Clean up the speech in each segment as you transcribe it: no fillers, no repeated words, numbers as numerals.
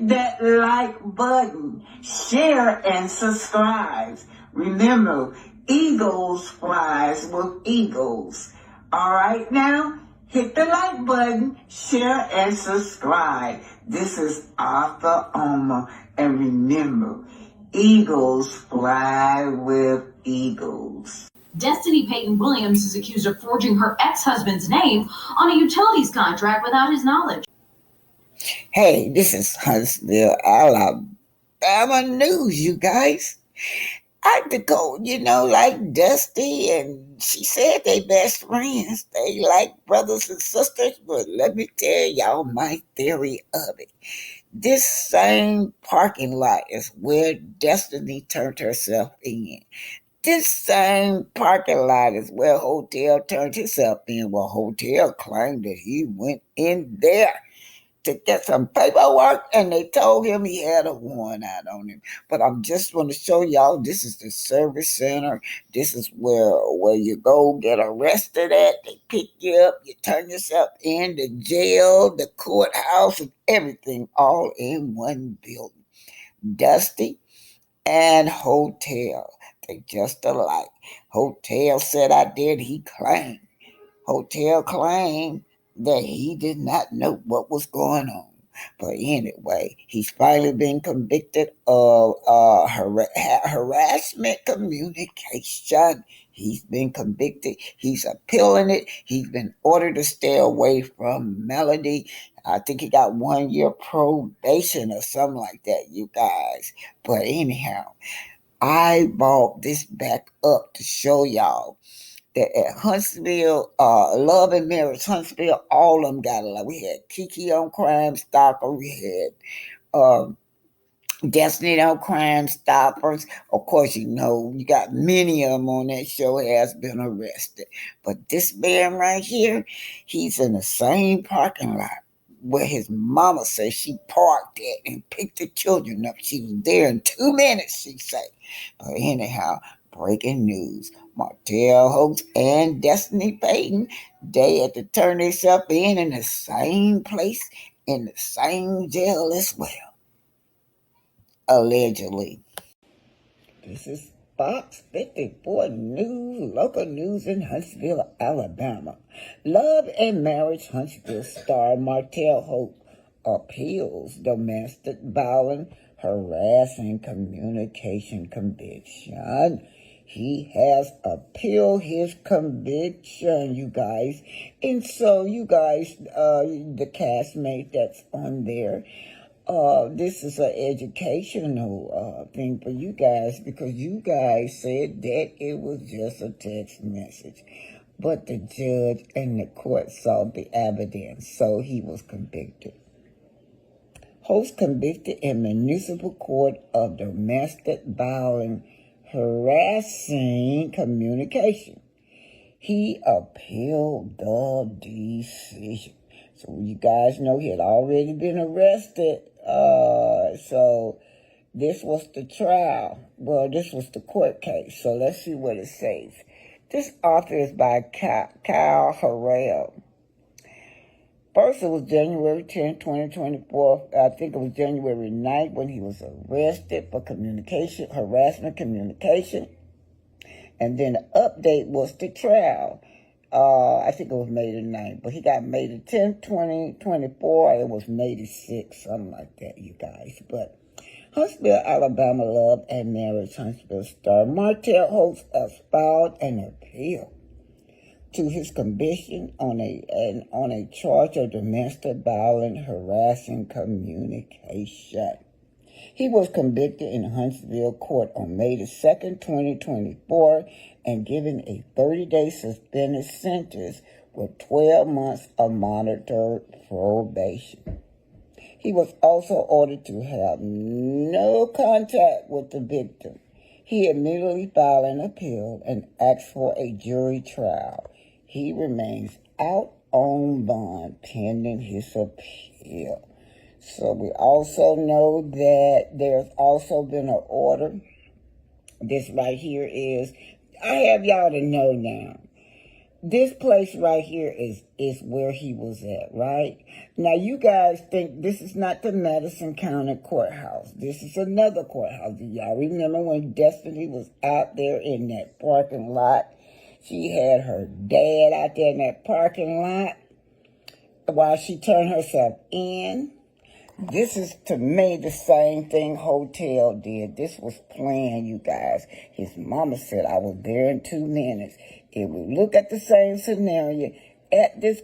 hit that like button, share and subscribe. Remember, eagles flies with eagles. All right, now hit the like button, share and subscribe. This is Arthur Omer, and remember, eagles fly with eagles. Destiny Payton Williams is accused of forging her ex-husband's name on a utilities contract without his knowledge. Hey, this is Huntsville, Alabama news, you guys. I had to go, like Dusty, and she said they best friends. They like brothers and sisters, but let me tell y'all my theory of it. This same parking lot is where Destiny turned herself in. This same parking lot is where Hotel turned himself in. Well, Hotel claimed that he went in there to get some paperwork, and they told him he had a warrant out on him. But I'm just going to show y'all, this is the service center. This is where you go get arrested at. They pick you up, you turn yourself in, the jail, the courthouse, and everything all in one building. Dusty and Hotel, they just alike. Hotel said I did, he claimed. Hotel claimed that he did not know what was going on. But anyway, he's finally been convicted of harassment communication. He's been convicted. He's appealing it. He's been ordered to stay away from Melody. I think he got 1 year probation or something like that, you guys. But anyhow, I brought this back up to show y'all that at Huntsville, Love and Marriage Huntsville, all of them got a lot. We had Kiki on Crime Stopper. We had Destiny on Crime Stoppers. Of course, you got many of them on that show has been arrested. But this man right here, he's in the same parking lot where his mama says she parked at and picked the children up. She was there in 2 minutes, she said. But anyhow, breaking news. Martell Holt and Destiny Payton, they had to turn themselves in the same place, in the same jail as well. Allegedly. This is Fox 54 News, local news in Huntsville, Alabama. Love and Marriage Huntsville star Martell Holt appeals domestic violence, harassing communication conviction. He has appealed his conviction, you guys. And so, you guys, the castmate that's on there, this is an educational thing for you guys, because you guys said that it was just a text message. But the judge and the court saw the evidence, so he was convicted. Host convicted in municipal court of domestic violence, harassing communication. He appealed the decision. So you guys know he had already been arrested. So this was the trial. Well, this was the court case. So let's see what it says. This author is by Kyle Harrell. First, it was January 10, 2024. I think it was January 9th when he was arrested for harassment communication. And then the update was the trial. I think it was May the 9th, but he got May the 10th, 2024. It was May the 6th, something like that, you guys. But Huntsville, Alabama Love and Marriage Huntsville star Martell Holt has filed an appeal to his conviction on a charge of domestic violence, harassing communication. He was convicted in Huntsville court on May the 2nd, 2024, and given a 30-day suspended sentence with 12 months of monitored probation. He was also ordered to have no contact with the victim. He immediately filed an appeal and asked for a jury trial. He remains out on bond pending his appeal. So we also know that there's also been an order. This right here is, I have y'all to know now, this place right here is where he was at, right? Now, you guys think this is not the Madison County Courthouse. This is another courthouse. Do y'all remember when Destiny was out there in that parking lot? She had her dad out there in that parking lot while she turned herself in. This is, to me, the same thing Hotel did. This was planned, you guys. His mama said, I was there in 2 minutes. If we look at the same scenario, at this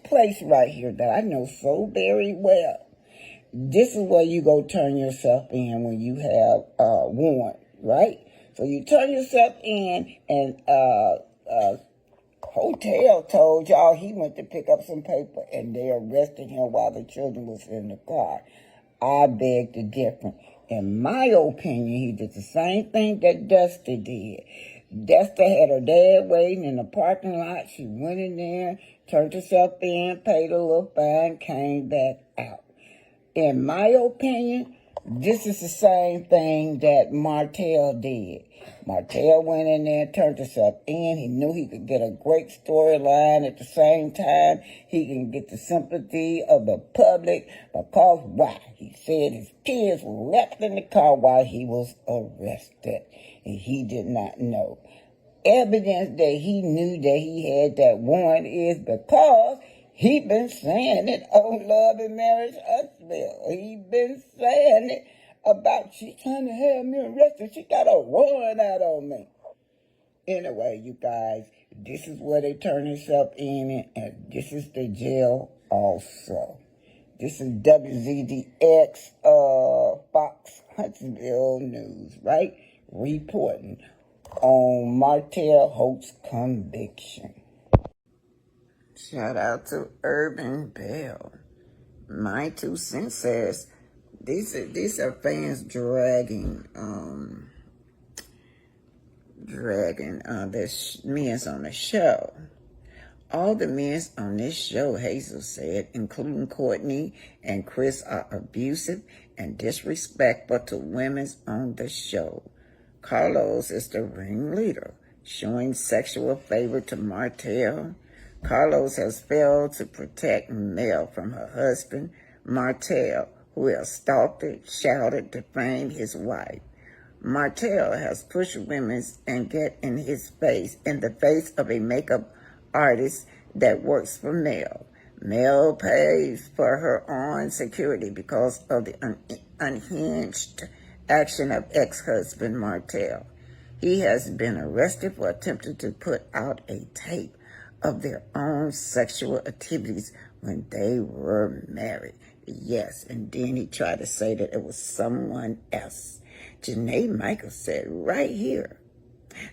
place right here that I know so very well, this is where you go turn yourself in when you have a warrant, right? So you turn yourself in, and Hotel told y'all he went to pick up some paper, and they arrested him while the children was in the car. I beg to differ. In my opinion, he did the same thing that Dusty did. Dusty had her dad waiting in the parking lot. She went in there, turned herself in, paid a little fine, came back out. In my opinion, this is the same thing that Martell did. Martell went in there, turned himself in. He knew he could get a great storyline. At the same time, he can get the sympathy of the public because why? He said his kids were left in the car while he was arrested, and he did not know. Evidence that he knew that he had that warrant is because he been saying it on Love and Marriage Huntsville. He been saying it about she trying to have me arrested. She got a warrant out on me. Anyway, you guys, this is where they turn themselves in, and this is the jail also. This is WZDX Fox Huntsville News, right? Reporting on Martell Holt's conviction. Shout out to Urban Bell. My 2 cents says these are fans dragging the men on the show. All the men on this show, Hazel said, including Courtney and Chris, are abusive and disrespectful to women on the show. Carlos is the ringleader, showing sexual favor to Martell. Carlos has failed to protect Mel from her husband, Martell, who has stalked, shouted, defamed his wife. Martell has pushed women and get in the face of a makeup artist that works for Mel. Mel pays for her own security because of the unhinged action of ex-husband Martell. He has been arrested for attempting to put out a tape of their own sexual activities when they were married. Yes, and then he tried to say that it was someone else. Janae Michael said right here,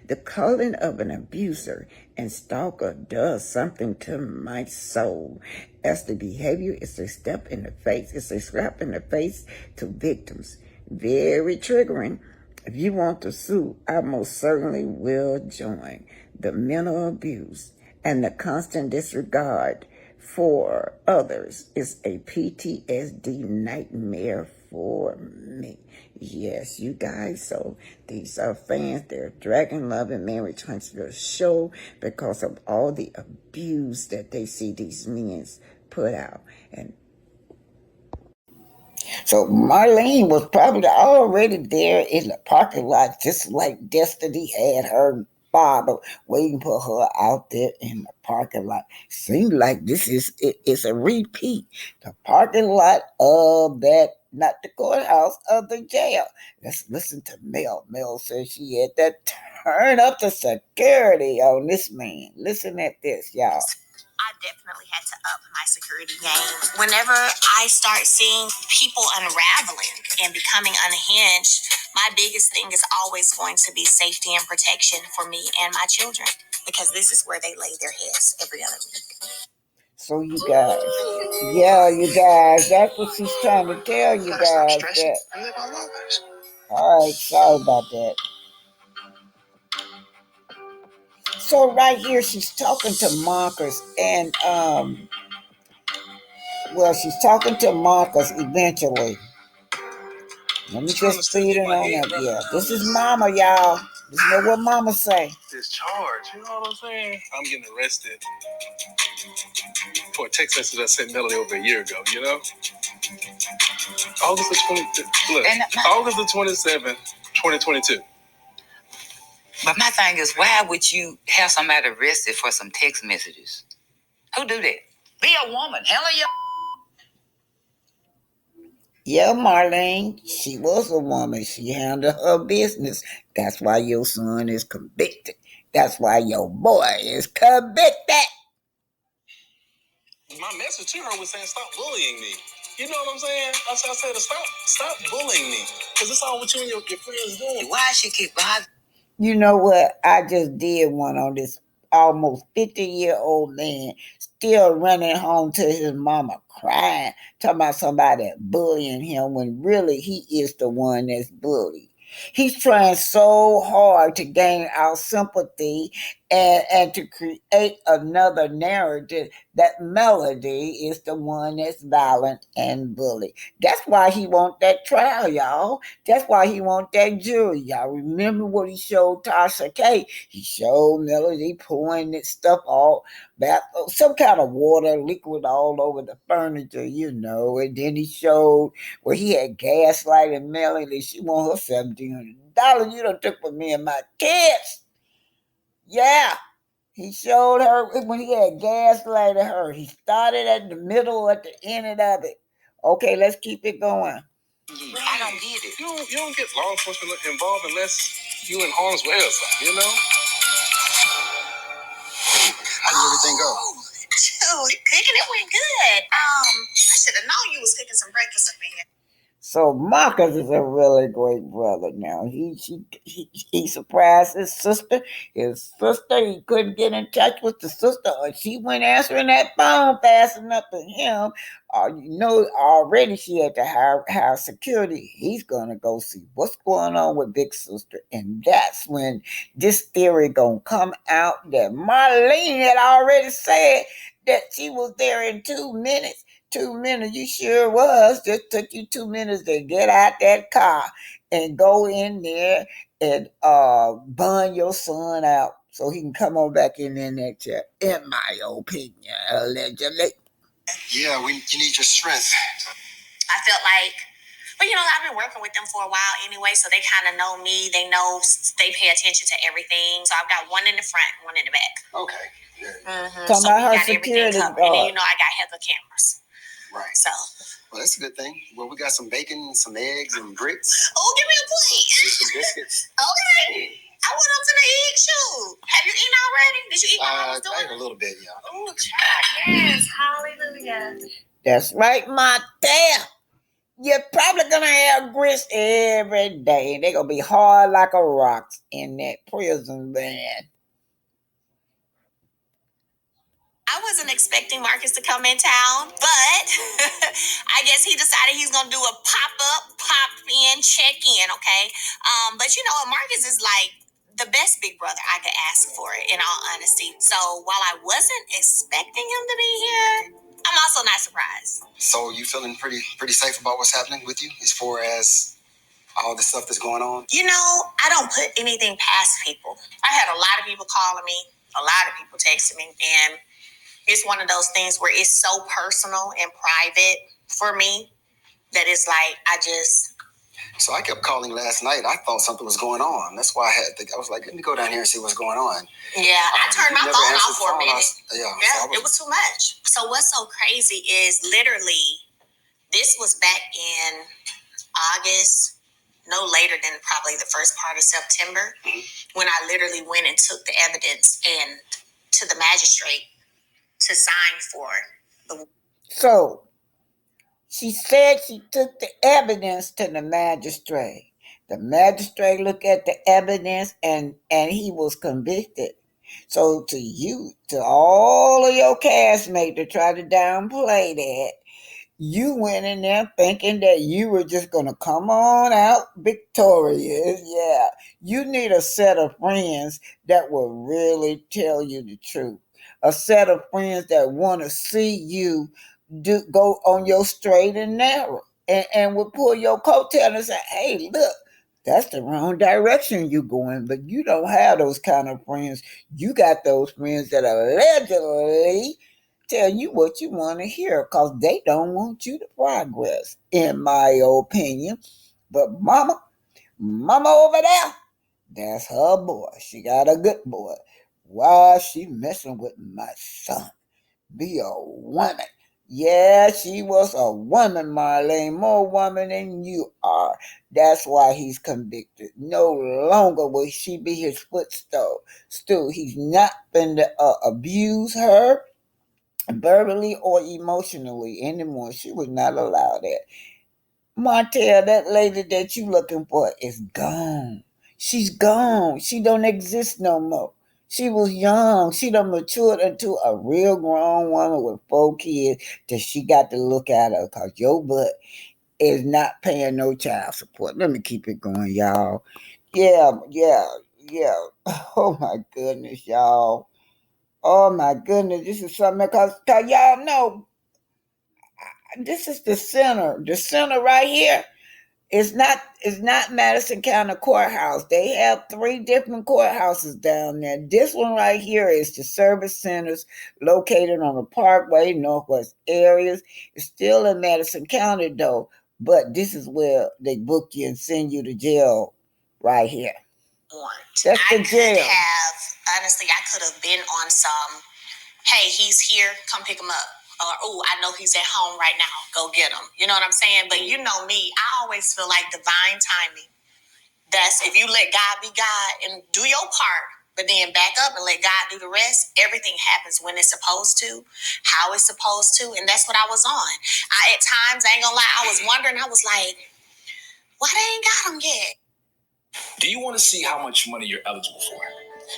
the calling of an abuser and stalker does something to my soul, as the behavior is a slap in the face to victims. Very triggering. If you want to sue, I most certainly will join. The mental abuse and the constant disregard for others is a PTSD nightmare for me. Yes, you guys, so these are fans. They're dragging Love and Marriage Huntsville show because of all the abuse that they see these men put out. And so Marlene was probably already there in the parking lot, just like Destiny had her father waiting for her out there in the parking lot. Seems like it's a repeat. The parking lot of that, not the courthouse, of the jail. Let's listen to Mel. Mel says she had to turn up the security on this man. Listen at this, y'all. I definitely had to up my security game. Whenever I start seeing people unraveling and becoming unhinged, my biggest thing is always going to be safety and protection for me and my children, because this is where they lay their heads every other week. So you guys, you guys, that's what she's trying to tell you guys. All right, sorry about that. So right here, she's talking to Marcus, and she's talking to Marcus eventually. Let me just feed it on up. Yeah, this is Mama, y'all. This is what mama say. This charge, you know what I'm saying? I'm getting arrested for a text message I sent Melody over a year ago, you know? August the 27th, 2022. But my thing is, why would you have somebody arrested for some text messages? Who do that? Be a woman. Hell of your. Yeah, Marlene, she was a woman. She handled her business. That's why your son is convicted. That's why your boy is convicted. My message to her was saying, stop bullying me. You know what I'm saying? I said, stop bullying me. Because it's all what you and your friends doing. Why she keep bothering? You know what? I just did one on this almost 50-year-old man still running home to his mama crying, talking about somebody bullying him when really he is the one that's bullied. He's trying so hard to gain our sympathy and to create another narrative that Melody is the one that's violent and bullied. That's why he want that trial, y'all. That's why he want that jury, y'all. Remember what he showed Tasha K? He showed Melody pouring that stuff all back, some kind of water, liquid all over the furniture, you know. And then he showed where he had gaslighted Melody. She want her $1,700 you done took from me and my kids. Yeah. He showed her when he had gaslighted her. He started at the middle, at the end of it. Okay, let's keep it going. I don't get it. You don't get law enforcement involved unless you in harm's way or something, you know? How did everything go? Dude, cooking it went good. I should have known you was cooking some breakfast up in here. So Marcus is a really great brother now. He surprised his sister. His sister, he couldn't get in touch with the sister, or she went answering that phone fast enough to him. You know, already she had to hire security. He's gonna go see what's going on with Big Sister, and that's when this theory gonna come out that Marlene had already said that she was there in 2 minutes. 2 minutes, you sure was. Just took you 2 minutes to get out that car and go in there and burn your son out so he can come on back in there next year, in my opinion, allegedly. Yeah, you need your strength. I felt like, but I've been working with them for a while anyway, so they kind of know me. They know, they pay attention to everything. So I've got one in the front, one in the back. Okay. Yeah. Talking So about we her got everything security covered. And then, guard. I got Heather cameras. Right. So. Well, that's a good thing. Well, we got some bacon, some eggs, and grits. Oh, give me a plate. And some biscuits. Okay. I went up to the eat. Shoot. Have you eaten already? Did you eat while I was doing I ate a little bit, yeah. Oh, yes. Hallelujah. That's right, Martell. You're probably gonna have grits every day. They're gonna be hard like a rock in that prison van. I wasn't expecting Marcus to come in town, but I guess he decided he's gonna do a pop-up, pop-in, check-in, okay? But Marcus is like the best big brother I could ask for, in all honesty. So while I wasn't expecting him to be here, I'm also not surprised. So you feeling pretty safe about what's happening with you as far as all the stuff that's going on? I don't put anything past people. I had a lot of people calling me, a lot of people texting me, and it's one of those things where it's so personal and private for me that it's like So I kept calling last night. I thought something was going on. That's why I was like, let me go down here and see what's going on. Yeah, I turned my phone off for a minute. So it was too much. So what's so crazy is literally this was back in August, no later than probably the first part of September, when I literally went and took the evidence in to the magistrate to sign for the. So she said she took the evidence to the magistrate. The magistrate looked at the evidence and he was convicted. So to all of your castmates to try to downplay that, you went in there thinking that you were just going to come on out victorious. Yeah, you need a set of friends that will really tell you the truth. A set of friends that want to see you go on your straight and narrow and will pull your coattail and say, hey, look, That's the wrong direction you going, but you don't have those kind of friends. You got those friends that allegedly tell you what you want to hear because they don't want you to progress, in my opinion. But mama over there, that's her boy. She got a good boy. Why she messing with my son? Be a woman. Yeah, she was a woman, Marlene. More woman than you are. That's why he's convicted. No longer will she be his footstool. Still, he's not been to abuse her verbally or emotionally anymore. She would not allow that. Martell, that lady that you looking for is gone. She's gone. She don't exist no more. She was young. She done matured into a real grown woman with 4 kids that she got to look at her because your butt is not paying no child support. Let me keep it going, y'all. Yeah. Oh my goodness, y'all. Oh my goodness. This is something because y'all know this is the center. The center right here. It's not Madison County Courthouse. They have 3 different courthouses down there. This one right here is the service centers located on the Parkway, Northwest areas. It's still in Madison County though, but this is where they book you and send you to jail right here. That's the jail. Honestly, I could have been on some, hey, he's here, come pick him up. Or, oh, I know he's at home right now, go get him. You know what I'm saying? But you know me, I always feel like divine timing. That's if you let God be God and do your part, but then back up and let God do the rest, everything happens when it's supposed to, how it's supposed to, and that's what I was on. At times, I ain't gonna lie, I was wondering, I was like, why they ain't got him yet? Do you want to see how much money you're eligible for?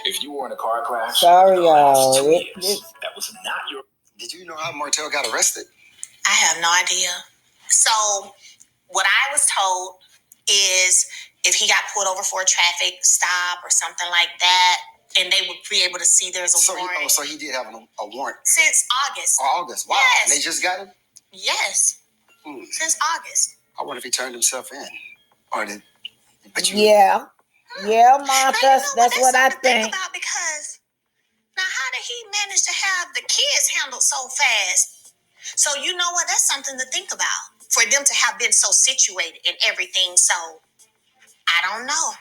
If you were in a car crash, Sorry, for the last y'all. 2 years, that was not your. Did you know how Martell got arrested? I have no idea. So, what I was told is if he got pulled over for a traffic stop or something like that, and they would be able to see there's a warrant. So he did have a warrant? Since August. August, wow. Yes. They just got him? Yes. Since August. I wonder if he turned himself in. Or did... Yeah, Martha, that's what I think. About because now how did he manage to have the kids handled so fast? So you know what? That's something to think about. For them to have been so situated and everything. So I don't know.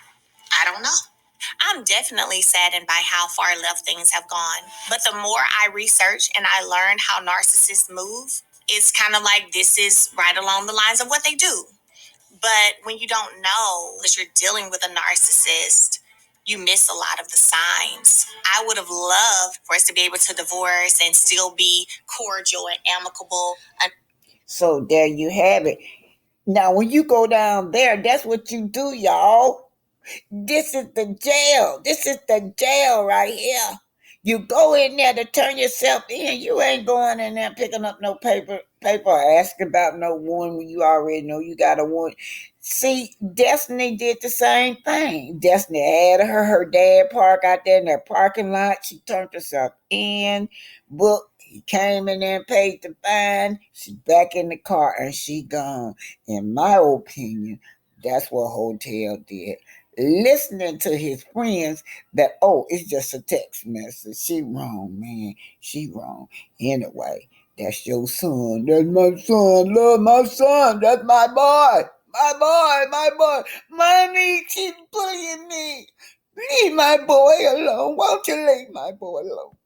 I'm definitely saddened by how far left things have gone. But the more I research and I learn how narcissists move, it's kind of like this is right along the lines of what they do. But when you don't know that you're dealing with a narcissist, you miss a lot of the signs. I would have loved for us to be able to divorce and still be cordial and amicable. So there you have it. Now, when you go down there, that's what you do, y'all. This is the jail. This is the jail right here. You go in there to turn yourself in. You ain't going in there picking up no paper or asking about no warrant when you already know you got a warrant. See, Destiny did the same thing. Destiny had her dad park out there in that parking lot. She turned herself in, booked. He came in there and paid the fine. She's back in the car and she gone. In my opinion, that's what Hotel did. Listening to his friends that, oh, it's just a text message. She wrong, man. She wrong. Anyway, that's your son. That's my son. Love my son. That's my boy. My boy. Mommy, she's bullying me. Leave my boy alone. Won't you leave my boy alone?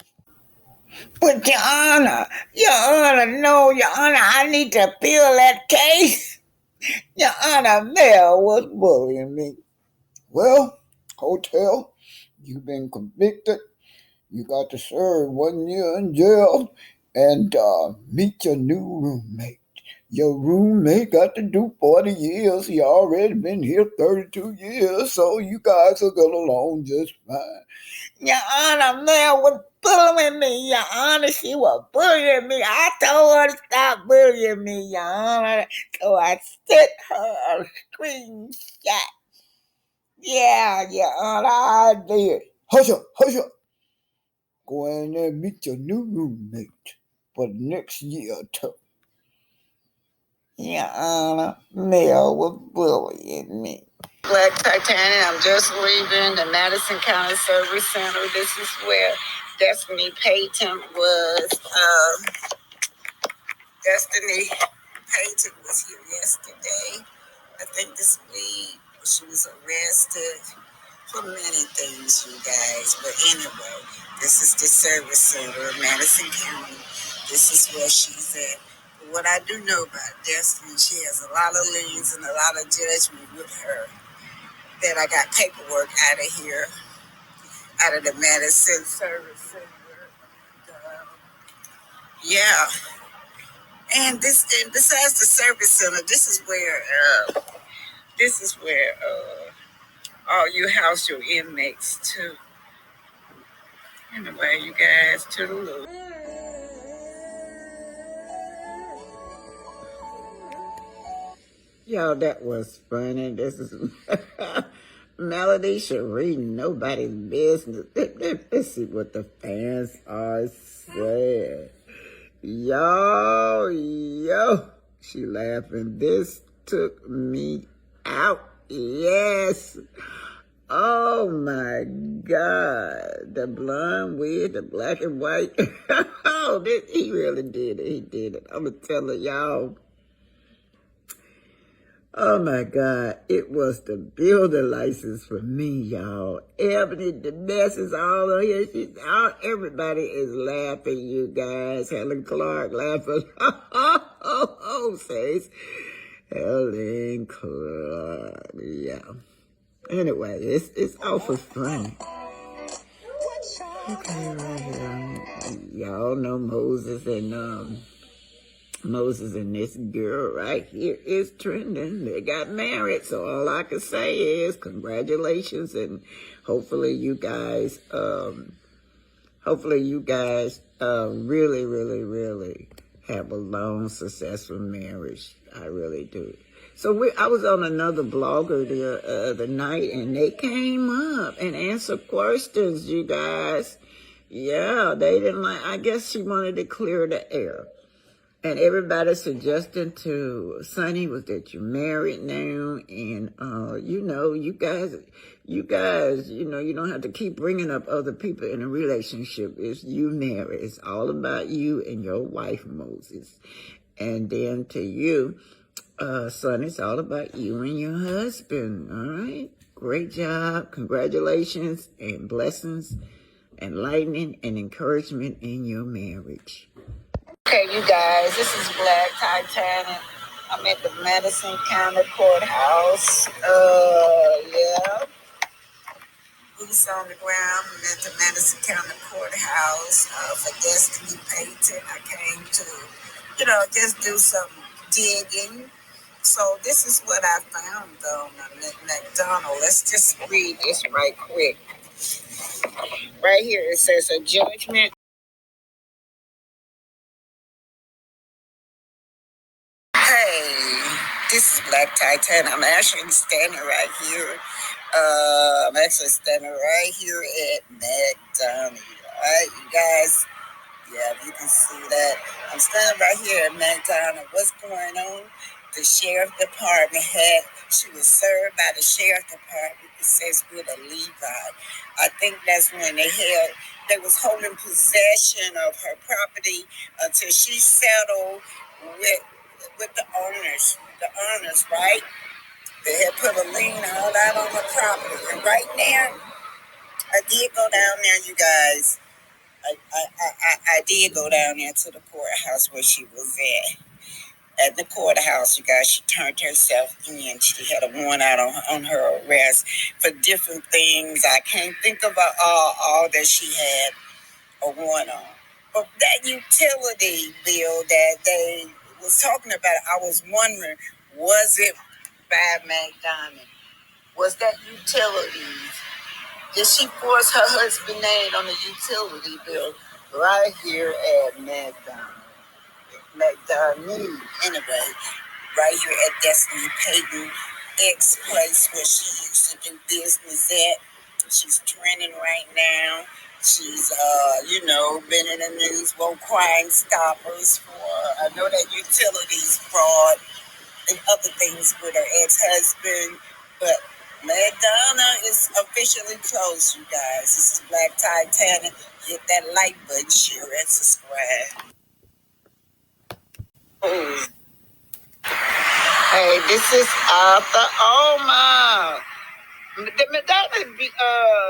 But Your Honor, no, Your Honor, I need to appeal that case. Your Honor, Mel was bullying me. Well, Hotel, you've been convicted. You got to serve 1 year in jail and meet your new roommate. Your roommate got to do 40 years. He already been here 32 years, so you guys will get along just fine. Your Honor, Mel was bullying me. Your Honor, she was bullying me. I told her to stop bullying me, Your Honor. So I sent her a screenshot. Yeah, Your Honor, I did. Hush up. Go in there and meet your new roommate for the next year or two. Your Honor, Mel was bullying me. Black Titanium. I'm just leaving the Madison County Service Center. This is where Destiny Payton was. Destiny Payton was here yesterday. I think this week she was arrested for many things, you guys. But anyway, this is the service center of Madison County. This is where she's at. But what I do know about Destiny, she has a lot of liens and a lot of judgment with her. That I got paperwork out of here, out of the Madison Service Center. Yeah. And besides the service center, this is where all you house your inmates too. Anyway, you guys, toodaloo. Yo, that was funny. This is Melody Cherie, nobody's business. Let's see what the fans are saying. Yo, she laughing. This took me out. Yes. Oh my God. The blonde wig, the black and white. Oh, he really did it. He did it. I'm going to tell y'all. Oh my God, it was the builder license for me, y'all. Ebony, the mess is all on here. Everybody is laughing, you guys. Helen Clark laughing. Says Helen Clark. Yeah. Anyway, it's awful funny. Okay, right here. Y'all know Moses and this girl right here is trending. They got married, so all I can say is congratulations, and hopefully you guys really, really, really have a long, successful marriage. I really do. So I was on another blogger the other night, and they came up and answered questions, you guys. Yeah, they didn't like. I guess she wanted to clear the air. And everybody suggesting to Sonny was that you're married now, and you guys, you don't have to keep bringing up other people in a relationship. It's you married. It's all about you and your wife, Moses. And then to you, Sonny, it's all about you and your husband. All right, great job, congratulations, and blessings, enlightening, and encouragement in your marriage. Okay, you guys, this is Black Titanic. I'm at the Madison County Courthouse. Yeah. Boots on the ground. I'm at the Madison County Courthouse for Destiny Payton. I came to, just do some digging. So this is what I found on McDonald. Let's just read this right quick. Right here, it says a judgment. Hey, this is Black Titan. I'm actually standing right here. at McDonald. Alright, you guys. Yeah, if you can see that. I'm standing right here at McDonald. What's going on? The sheriff department she was served by the sheriff department. It says with a Levi. I think that's when they was holding possession of her property until she settled with the owners. The owners, right? They had put a lien all out on the property. And right now, I did go down there, you guys. I did go down there to the courthouse where she was at. At the courthouse, you guys, she turned herself in. She had a warrant out on her arrest for different things. I can't think of all that she had a warrant on. But that utility bill that they was talking about, I was wondering, was it by McDonald? Was that utilities? Did she force her husband's name on the utility bill right here at McDonald? Anyway, right here at Destiny Payton X place where she used to do business at. She's trending right now. She's, been in the news, Crime Stoppers for, I know that utilities fraud and other things with her ex-husband. But Madonna is officially closed, you guys. This is Black Titanic. Hit that like button, share, and subscribe. Hey, this is Arthur Oma. The Madonna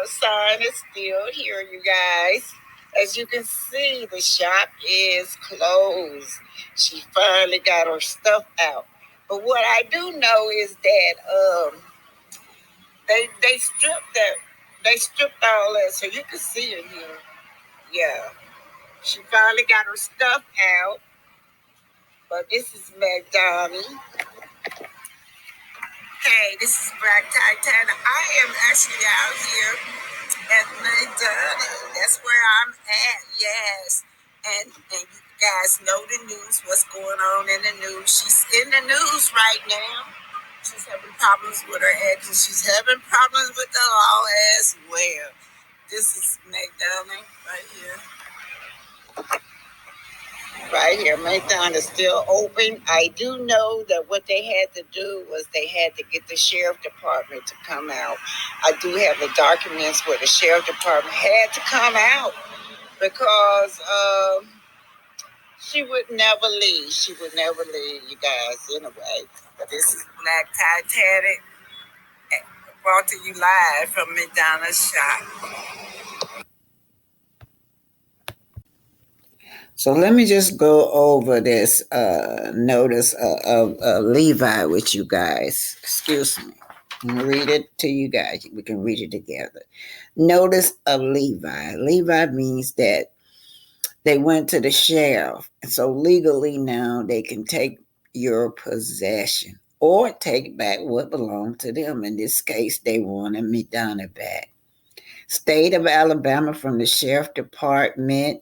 sign is still here, you guys. As you can see, the shop is closed. She finally got her stuff out. But what I do know is that they stripped all that, so you can see it here. Yeah, she finally got her stuff out. But this is Madonna. Hey, this is Black Titanic. I am actually out here at Madonna. That's where I'm at. Yes, and you guys know the news. What's going on in the news? She's in the news right now. She's having problems with her ex, and she's having problems with the law as well. This is Madonna right here. Right here, Maytown is still open. I do know that what they had to do was they had to get the sheriff department to come out. I do have the documents where the sheriff department had to come out because she would never leave. She would never leave, you guys. Anyway, but this is Black Titanic, brought to you live from Madonna's shop. So let me just go over this notice of Levi with you guys. Excuse me. I'm gonna read it to you guys. We can read it together. Notice of Levi. Levi means that they went to the sheriff. And so legally now they can take your possession or take back what belonged to them. In this case, they wanted Madonna back. State of Alabama from the sheriff department.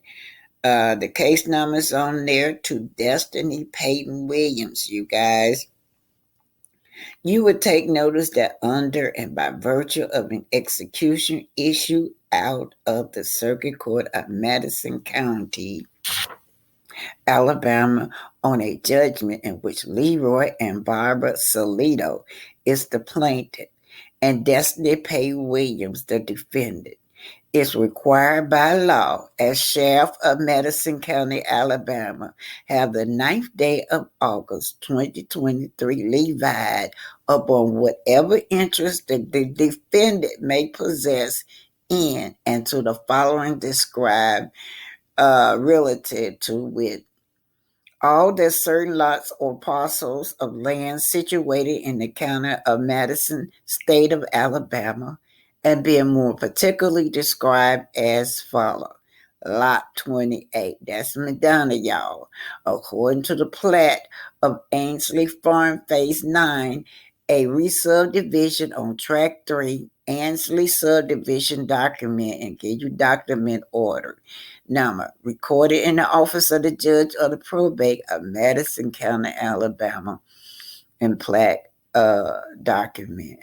The case number's on there to Destiny Payton Williams, you guys. You would take notice that under and by virtue of an execution issued out of the Circuit Court of Madison County, Alabama, on a judgment in which Leroy and Barbara Salido is the plaintiff and Destiny Payton Williams the defendant, is required by law as sheriff of Madison County, Alabama, have the 9th day of August 2023 levied upon whatever interest the defendant may possess in and to the following described relative to wit. All that certain lots or parcels of land situated in the county of Madison, state of Alabama, and being more particularly described as follows. Lot 28. That's Madonna, y'all. According to the plat of Ainsley Farm Phase 9, a re-subdivision on Track 3, Ainsley subdivision document, and give you document order number recorded in the office of the judge of the probate of Madison County, Alabama, and plat document.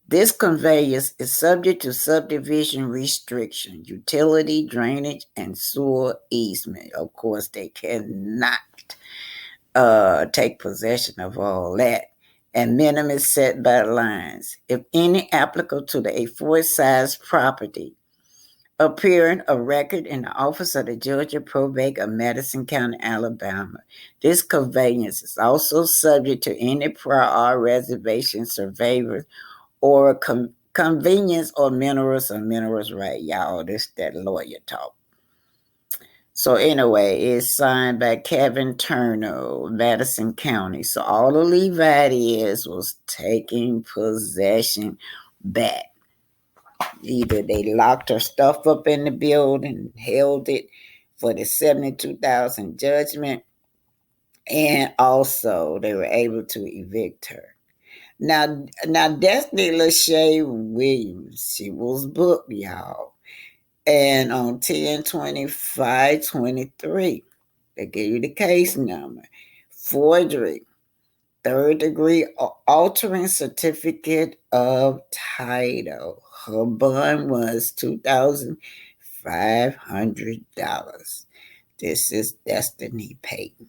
This conveyance is subject to subdivision restriction, utility, drainage, and sewer easement. Of course, they cannot take possession of all that. And minimum setback lines, if any, applicable to the aforesaid property, appearing a record in the office of the judge of probate of Madison County, Alabama. This conveyance is also subject to any prior reservation, surveyor, or convenience or minerals right. Y'all, this that lawyer talk. So anyway, it's signed by Kevin Turner, Madison County. So all the Levi was taking possession back. Either they locked her stuff up in the building, held it for the $72,000 judgment, and also they were able to evict her. Now Destiny Lachey Williams, she was booked, y'all, and on 10/25/23, they gave you the case number, forgery, 3rd degree altering certificate of title. Her bond was $2,500. This is Destiny Payton.